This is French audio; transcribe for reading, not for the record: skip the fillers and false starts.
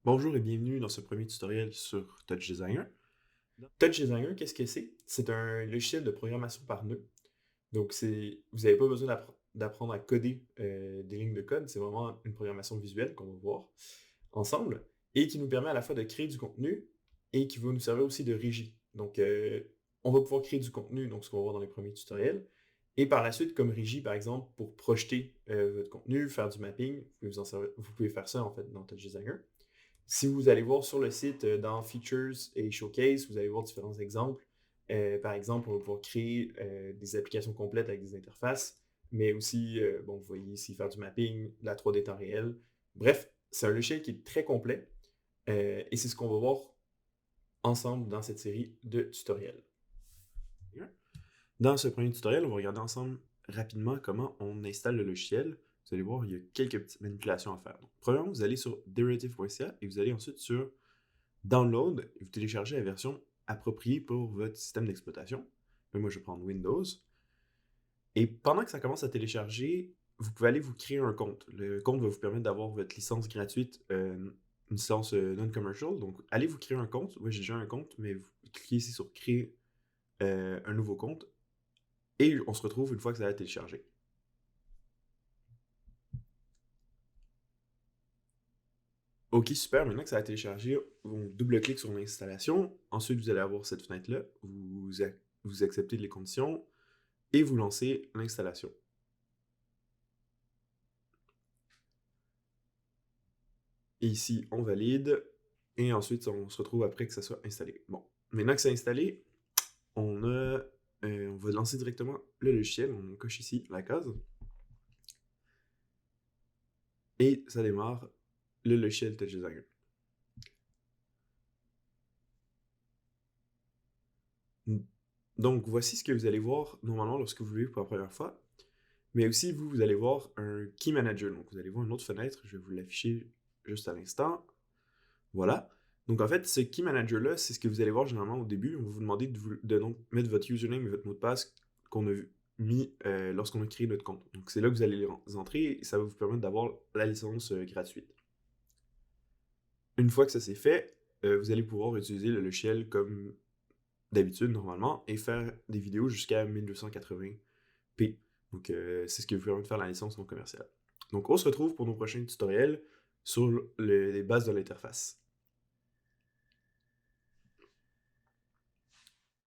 Bonjour et bienvenue dans ce premier tutoriel sur Touch Designer. Touch Designer, qu'est-ce que c'est? C'est un logiciel de programmation par nœud. Donc, vous n'avez pas besoin d'apprendre à coder des lignes de code, c'est vraiment une programmation visuelle qu'on va voir ensemble et qui nous permet à la fois de créer du contenu et qui va nous servir aussi de régie. Donc, on va pouvoir créer du contenu, donc ce qu'on va voir dans les premiers tutoriels, et par la suite, comme régie, par exemple, pour projeter votre contenu, faire du mapping, vous pouvez faire ça en fait dans Touch Designer. Si vous allez voir sur le site, dans Features et Showcase, vous allez voir différents exemples. Par exemple, on va pouvoir créer des applications complètes avec des interfaces, mais aussi, bon, vous voyez ici faire du mapping, de la 3D temps réel. Bref, c'est un logiciel qui est très complet et c'est ce qu'on va voir ensemble dans cette série de tutoriels. Dans ce premier tutoriel, on va regarder ensemble rapidement comment on installe le logiciel. Vous allez voir, il y a quelques petites manipulations à faire. Donc, premièrement, vous allez sur derivative.ca et vous allez ensuite sur Download et vous téléchargez la version appropriée pour votre système d'exploitation. Moi, je vais prendre Windows. Et pendant que ça commence à télécharger, vous pouvez aller vous créer un compte. Le compte va vous permettre d'avoir votre licence gratuite, une licence non-commercial. Donc, allez vous créer un compte. Moi, j'ai déjà un compte, mais vous cliquez ici sur Créer un nouveau compte. Et on se retrouve une fois que ça a téléchargé. Ok, super. Maintenant que ça a téléchargé, on double-clique sur l'installation. Ensuite, vous allez avoir cette fenêtre-là. Vous acceptez les conditions et vous lancez l'installation. Et ici, on valide. Et ensuite, on se retrouve après que ça soit installé. Bon, maintenant que c'est installé, on va lancer directement le logiciel. On coche ici la case. Et ça démarre le logiciel Touch Designer. Donc, voici ce que vous allez voir normalement lorsque vous l'ouvrez pour la première fois. Mais aussi, vous allez voir un Key Manager. Donc, vous allez voir une autre fenêtre. Je vais vous l'afficher juste à l'instant. Voilà. Donc, en fait, ce Key Manager-là, c'est ce que vous allez voir généralement au début. On va vous demander de mettre votre username et votre mot de passe qu'on a mis lorsqu'on a créé notre compte. Donc, c'est là que vous allez les entrer et ça va vous permettre d'avoir la licence gratuite. Une fois que ça c'est fait, vous allez pouvoir utiliser le logiciel comme d'habitude, normalement, et faire des vidéos jusqu'à 1280p. Donc, c'est ce qui vous permet de faire la licence non commerciale. Donc, on se retrouve pour nos prochains tutoriels sur les bases de l'interface.